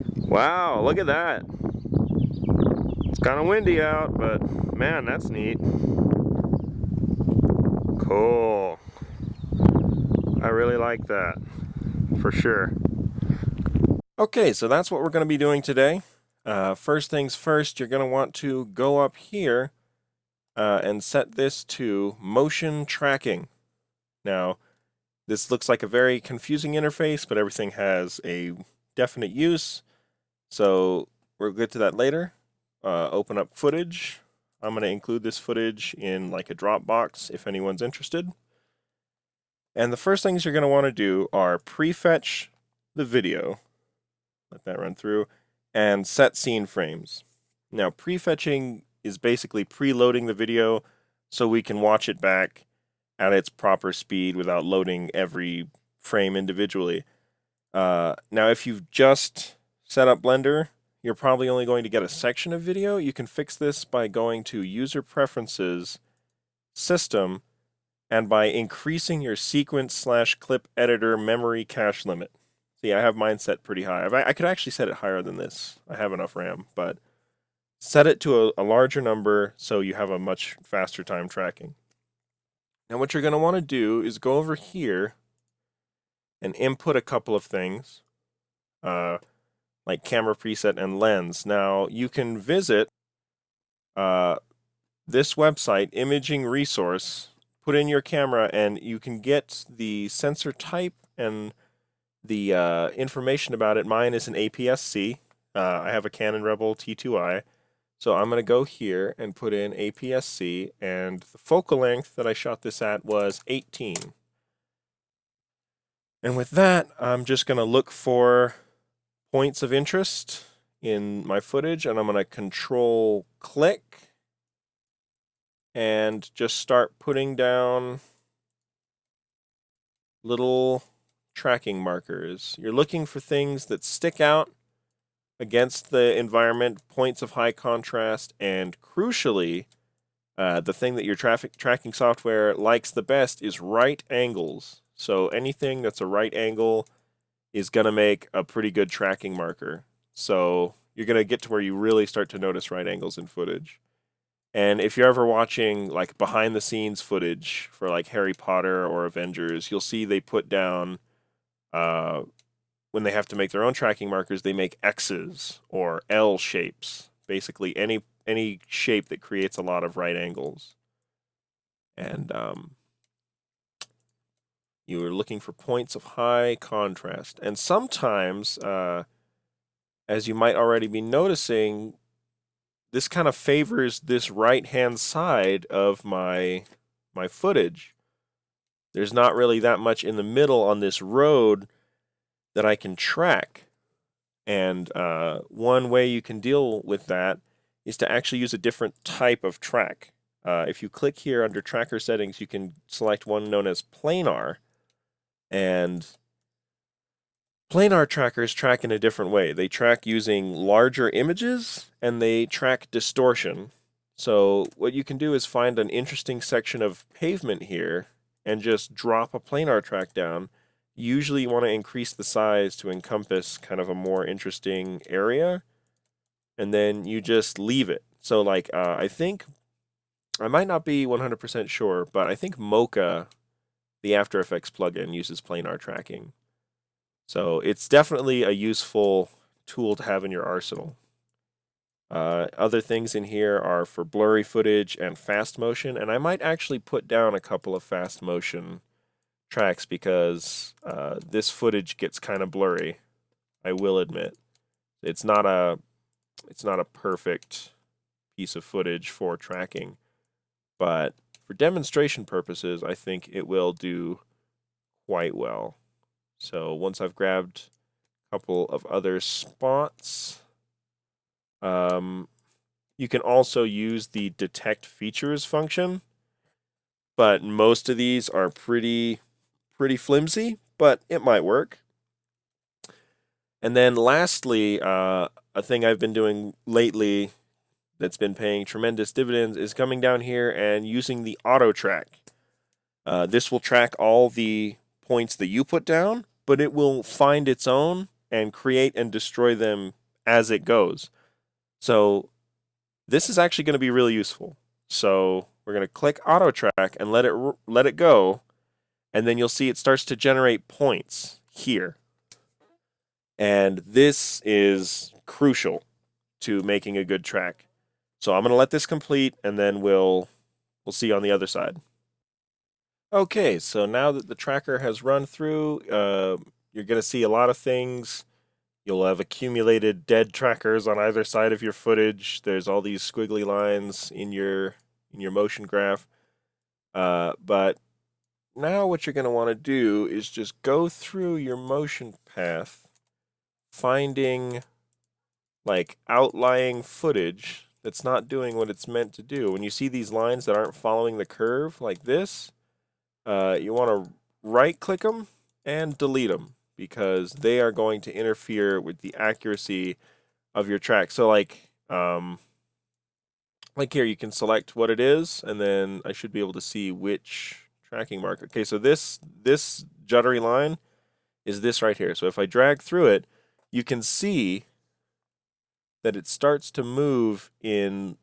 Wow, look at that. It's kind of windy out, but man, that's neat. Cool. I really like that, for sure. Okay, so that's what we're going to be doing today. First things first, you're going to want to go up here and set this to motion tracking. Now, this looks like a very confusing interface, but everything has a definite use. So we'll get to that later. Open up footage. I'm going to include this footage in like a Dropbox if anyone's interested. And the first things you're going to want to do are prefetch the video. Let that run through. And set scene frames. Now, prefetching is basically preloading the video so we can watch it back at its proper speed without loading every frame individually. Now, if you've just set up Blender, you're probably only going to get a section of video. You can fix this by going to User Preferences, System, and by increasing your sequence/clip editor memory cache limit. See, I have mine set pretty high. I could actually set it higher than this. I have enough RAM, but set it to a larger number so you have a much faster time tracking. Now, what you're going to want to do is go over here and input a couple of things, like camera preset and lens. Now, you can visit this website, Imaging Resource, put in your camera, and you can get the sensor type and the information about it. Mine is an APS-C. I have a Canon Rebel T2i. So I'm going to go here and put in APS-C, and the focal length that I shot this at was 18. And with that, I'm just going to look for points of interest in my footage, and I'm going to control click and just start putting down little tracking markers. You're looking for things that stick out against the environment, points of high contrast, and crucially, the thing that your tracking software likes the best is right angles. So anything that's a right angle is going to make a pretty good tracking marker. So you're going to get to where you really start to notice right angles in footage. And if you're ever watching like behind the scenes footage for like Harry Potter or Avengers, you'll see they put down when they have to make their own tracking markers, they make X's or L shapes. Basically, any shape that creates a lot of right angles. And you are looking for points of high contrast. And sometimes, as you might already be noticing, this kind of favors this right-hand side of my footage. There's not really that much in the middle on this road that I can track. And one way you can deal with that is to actually use a different type of track. If you click here under tracker settings, you can select one known as planar. And planar trackers track in a different way. They track using larger images and they track distortion. So what you can do is find an interesting section of pavement here and just drop a planar track down. Usually you want to increase the size to encompass kind of a more interesting area, and then you just leave it. So like I think, I might not be 100% sure, but I think Mocha, the After Effects plugin, uses planar tracking. So it's definitely a useful tool to have in your arsenal. Other things in here are for blurry footage and fast motion, and I might actually put down a couple of fast motion tracks because this footage gets kind of blurry. I will admit, it's not a perfect piece of footage for tracking, but for demonstration purposes, I think it will do quite well. So once I've grabbed a couple of other spots, you can also use the detect features function, but most of these are pretty flimsy, but it might work. And then lastly, a thing I've been doing lately that's been paying tremendous dividends is coming down here and using the auto track. This will track all the points that you put down, but it will find its own and create and destroy them as it goes. So this is actually going to be really useful. So we're going to click auto track and let it go, and then you'll see it starts to generate points here. And this is crucial to making a good track. So I'm going to let this complete, and then we'll see on the other side. Okay, so now that the tracker has run through, you're going to see a lot of things. You'll have accumulated dead trackers on either side of your footage. There's all these squiggly lines in your motion graph. But now what you're going to want to do is just go through your motion path, finding like outlying footage that's not doing what it's meant to do. When you see these lines that aren't following the curve like this, you want to right click them and delete them, because they are going to interfere with the accuracy of your track. So like here, you can select what it is, and then I should be able to see which tracking mark. Okay, so this juddery line is this right here. So if I drag through it, you can see that it starts to move in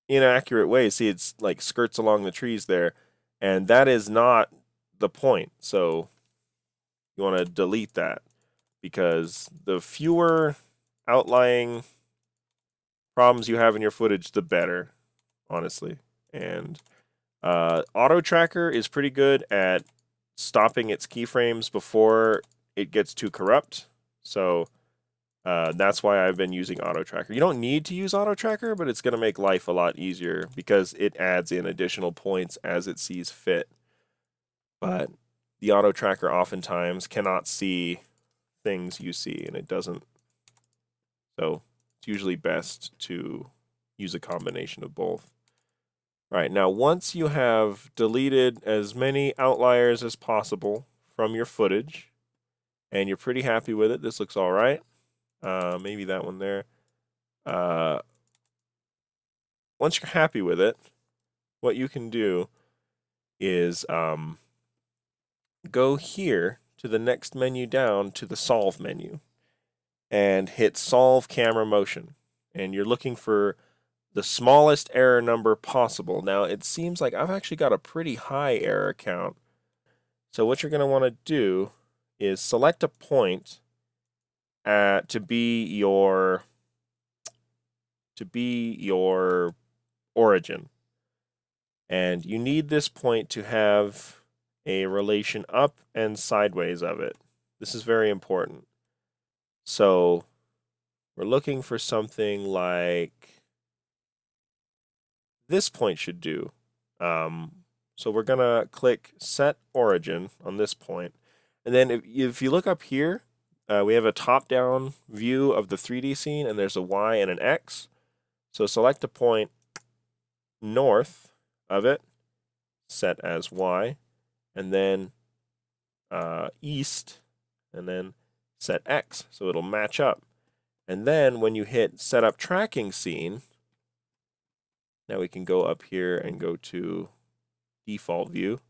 inaccurate ways. See, it's like skirts along the trees there, and that is not the point. So you want to delete that, because the fewer outlying problems you have in your footage, the better, honestly. And Auto Tracker is pretty good at stopping its keyframes before it gets too corrupt. So that's why I've been using Auto Tracker. You don't need to use Auto Tracker, but it's going to make life a lot easier because it adds in additional points as it sees fit. But the Auto Tracker oftentimes cannot see things you see, and it doesn't. So it's usually best to use a combination of both. All right, now once you have deleted as many outliers as possible from your footage, and you're pretty happy with it, this looks all right. Maybe that one there. Once you're happy with it, what you can do is go here to the next menu down to the Solve menu and hit Solve Camera Motion. And you're looking for the smallest error number possible. Now, it seems like I've actually got a pretty high error count. So what you're going to want to do is select a point to be your origin. And you need this point to have a relation up and sideways of it. This is very important. So we're looking for something like this point should do. So we're going to click Set Origin on this point. And then if you look up here, we have a top-down view of the 3D scene, and there's a Y and an X. So select a point north of it, set as Y, and then east, and then set X, so it'll match up. And then when you hit Set Up Tracking Scene, now we can go up here and go to Default View.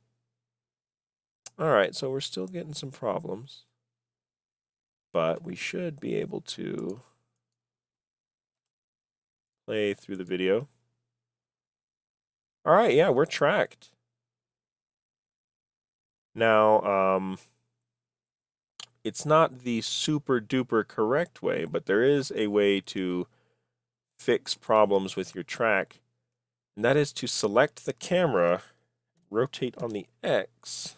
All right, so we're still getting some problems, but we should be able to play through the video. All right, yeah, we're tracked. Now, it's not the super duper correct way, but there is a way to fix problems with your track, and that is to select the camera, rotate on the X,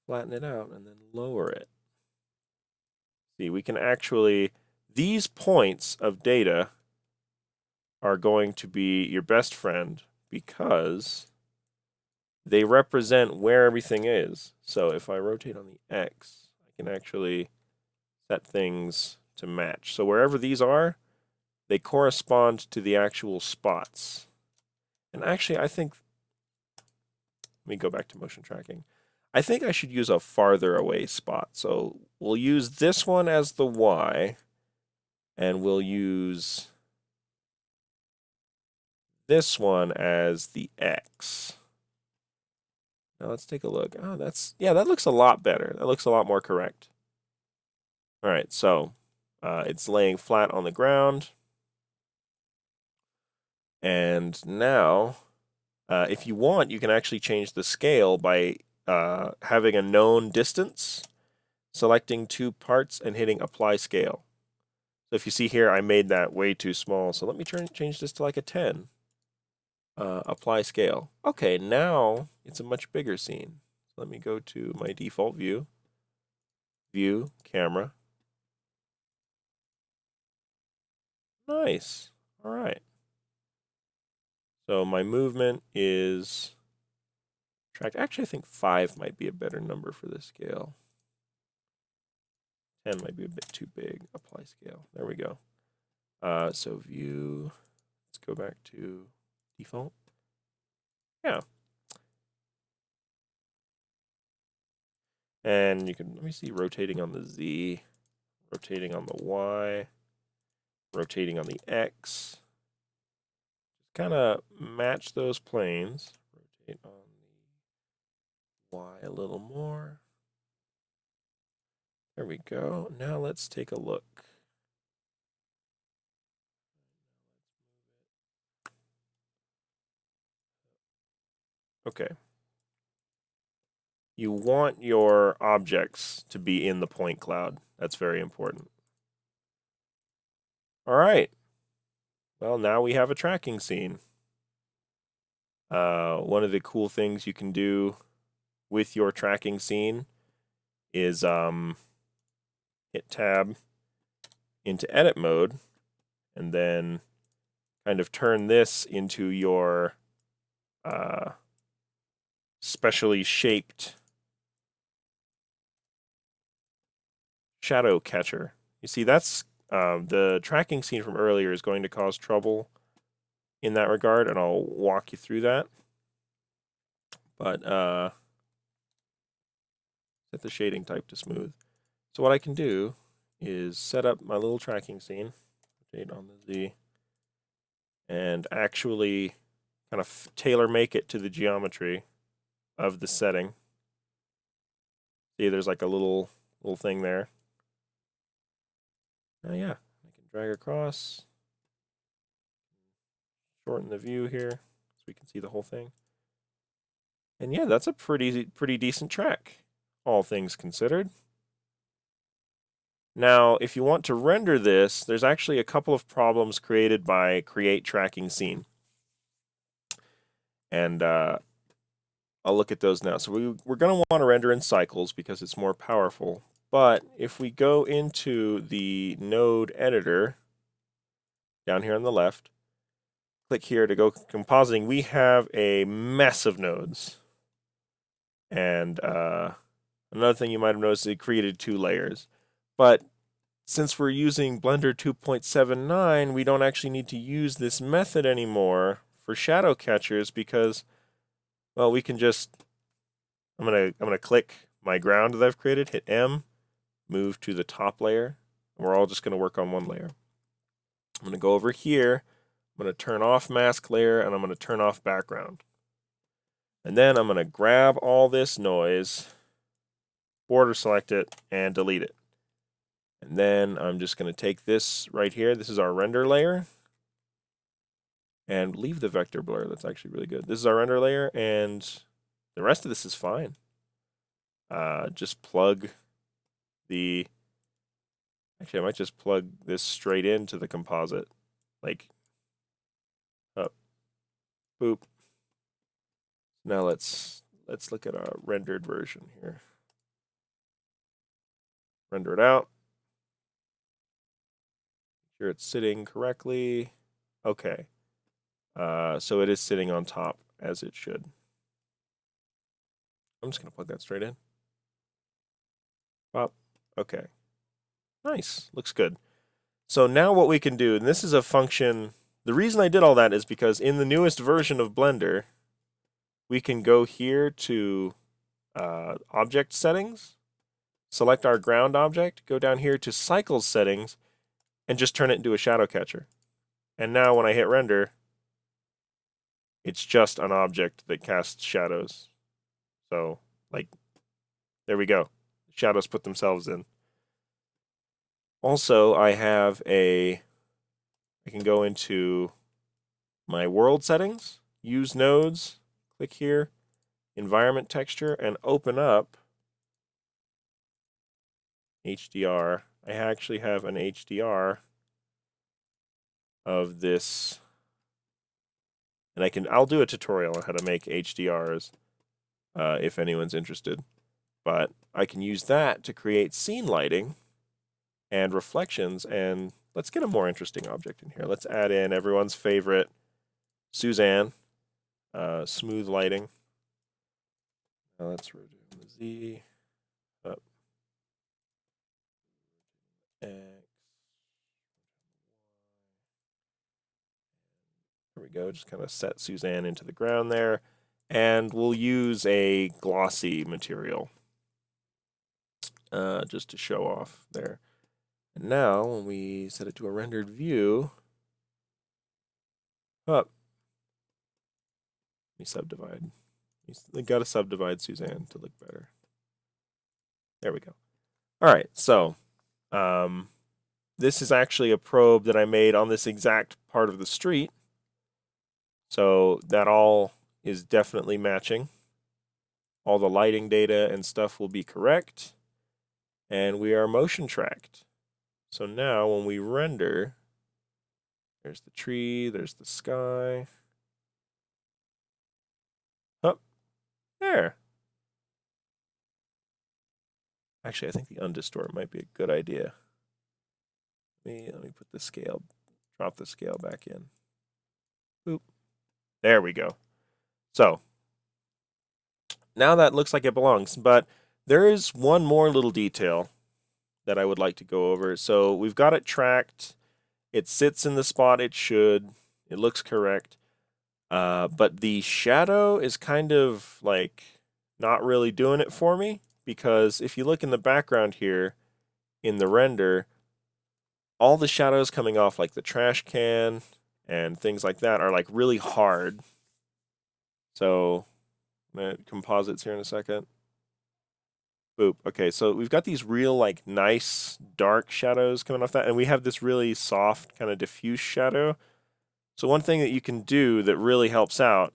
flatten it out, and then lower it. See, we can actually, these points of data are going to be your best friend because they represent where everything is. So if I rotate on the X, I can actually set things to match. So wherever these are, they correspond to the actual spots. And actually, I think, let me go back to motion tracking. I think I should use a farther away spot. So we'll use this one as the Y, and we'll use this one as the X. Now let's take a look. Oh, that looks a lot better. That looks a lot more correct. All right, so it's laying flat on the ground. And now, if you want, you can actually change the scale by having a known distance, selecting two parts, and hitting Apply Scale. So if you see here, I made that way too small. So let me change this to like a 10. Apply Scale. Okay, now it's a much bigger scene. Let me go to my default view. View, Camera. Nice. All right. So my movement is tracked. Actually, I think 5 might be a better number for this scale. 10 might be a bit too big. Apply scale. There we go. So view. Let's go back to default. Yeah. And you can, let me see, rotating on the Z, rotating on the Y, rotating on the X. Just kind of match those planes. Rotate on the Y a little more. There we go. Now let's take a look. Okay. You want your objects to be in the point cloud. That's very important. All right. Well, now we have a tracking scene. One of the cool things you can do with your tracking scene is hit tab into edit mode and then kind of turn this into your specially shaped shadow catcher. You see, that's the tracking scene from earlier is going to cause trouble in that regard, and I'll walk you through that. But set the shading type to smooth. So what I can do is set up my little tracking scene, rotate on the Z, and actually kind of tailor make it to the geometry of the setting. See, there's like a little thing there. Oh yeah, I can drag across, shorten the view here so we can see the whole thing. And yeah, that's a pretty decent track, all things considered. Now, if you want to render this, there's actually a couple of problems created by create tracking scene. And I'll look at those now. So we're going to want to render in cycles because it's more powerful. But if we go into the node editor, down here on the left, click here to go compositing, we have a mess of nodes. And another thing you might have noticed is it created 2 layers. But since we're using Blender 2.79, we don't actually need to use this method anymore for shadow catchers because, well, we can just, I'm gonna click my ground that I've created, hit M, move to the top layer, and we're all just gonna work on one layer. I'm gonna go over here, I'm gonna turn off mask layer, and I'm gonna turn off background. And then I'm gonna grab all this noise, border select it, and delete it. And then I'm just going to take this right here. This is our render layer. And leave the vector blur. That's actually really good. This is our render layer, and the rest of this is fine. Just plug the... Actually, I might just plug this straight into the composite. Like, up, boop. Now let's look at our rendered version here. Render it out. Make sure it's sitting correctly. Okay. So it is sitting on top as it should. I'm just going to plug that straight in. Pop. Okay. Nice. Looks good. So now what we can do, and this is a function, the reason I did all that is because in the newest version of Blender, we can go here to object settings, select our ground object, go down here to cycles settings, and just turn it into a shadow catcher. And now when I hit render, it's just an object that casts shadows. So, like, there we go. Shadows put themselves in. Also, I can go into my world settings, use nodes, click here, environment texture, and open up HDR. I actually have an HDR of this, and I'll do a tutorial on how to make HDRs if anyone's interested. But I can use that to create scene lighting and reflections, and let's get a more interesting object in here. Let's add in everyone's favorite Suzanne, smooth lighting. Now let's rotate the Z, up, X. There we go, just kind of set Suzanne into the ground there. And we'll use a glossy material just to show off there. And now, when we set it to a rendered view, let me subdivide. We got to subdivide Suzanne to look better. There we go. All right, so this is actually a probe that I made on this exact part of the street. So that all is definitely matching. All the lighting data and stuff will be correct. And we are motion tracked. So now when we render, there's the tree, there's the sky. Up there. Actually, I think the undistort might be a good idea. Let me put the scale, drop the scale back in. Boop. There we go. So now that looks like it belongs, but there is one more little detail that I would like to go over. So we've got it tracked. It sits in the spot it should. It looks correct. But the shadow is kind of like not really doing it for me, because if you look in the background here in the render, all the shadows coming off like the trash can and things like that are like really hard. So composites here in a second. Boop. Okay, so we've got these real like nice dark shadows coming off that, and we have this really soft kind of diffuse shadow. So one thing that you can do that really helps out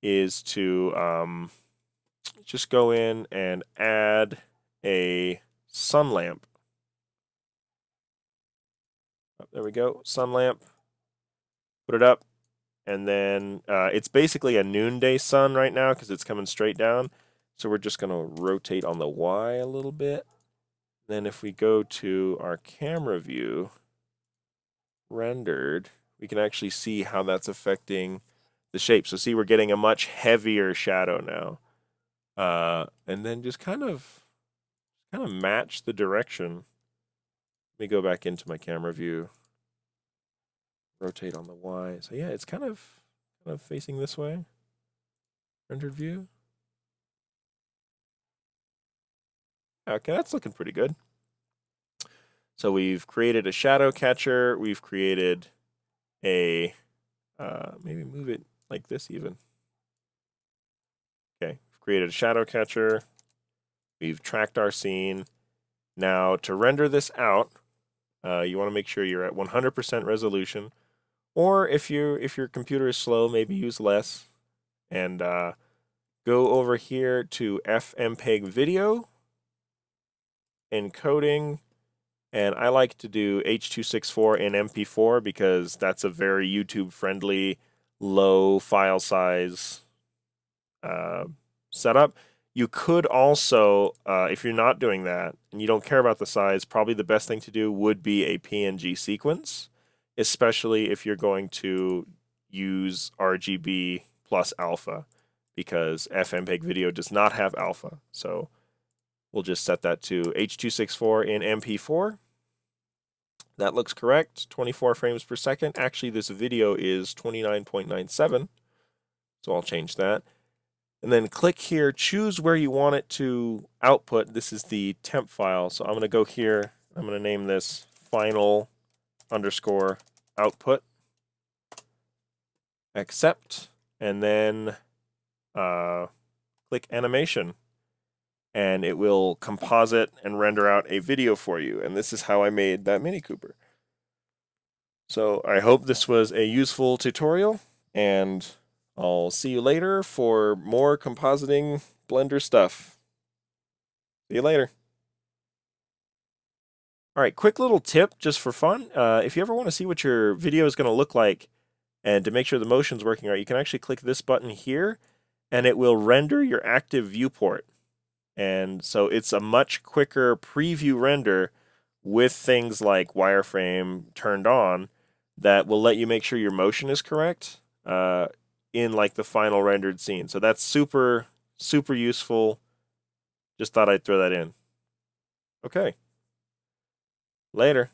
is to just go in and add a sun lamp. Oh, there we go, sun lamp. Put it up, and then it's basically a noonday sun right now because it's coming straight down. So we're just going to rotate on the Y a little bit. Then if we go to our camera view, rendered, we can actually see how that's affecting the shape. So see, we're getting a much heavier shadow now. And then just kind of match the direction. Let me go back into my camera view. Rotate on the Y. So yeah, it's kind of facing this way. Rendered view. Okay, that's looking pretty good. So we've created a shadow catcher. We've created a, maybe move it like this even. Okay, we've created a shadow catcher. We've tracked our scene. Now to render this out, you want to make sure you're at 100% resolution. Or if your computer is slow, maybe use less. And go over here to FMPEG video, encoding, and I like to do H.264 in MP4 because that's a very YouTube-friendly, low file size setup. You could also, if you're not doing that and you don't care about the size, probably the best thing to do would be a PNG sequence, especially if you're going to use RGB plus alpha, because FMPEG video does not have alpha. So we'll just set that to H.264 in MP4. That looks correct, 24 frames per second. Actually, this video is 29.97, so I'll change that. And then click here, choose where you want it to output. This is the temp file, so I'm going to go here. I'm going to name this final_output. Accept, and then click animation. and it will composite and render out a video for you. And this is how I made that Mini Cooper. So I hope this was a useful tutorial, and I'll see you later for more compositing Blender stuff. See you later. All right, quick little tip just for fun. If you ever want to see what your video is going to look like and to make sure the motion's working right, you can actually click this button here and it will render your active viewport. And so it's a much quicker preview render with things like wireframe turned on that will let you make sure your motion is correct in like the final rendered scene. So that's super, super useful. Just thought I'd throw that in. Okay. Later.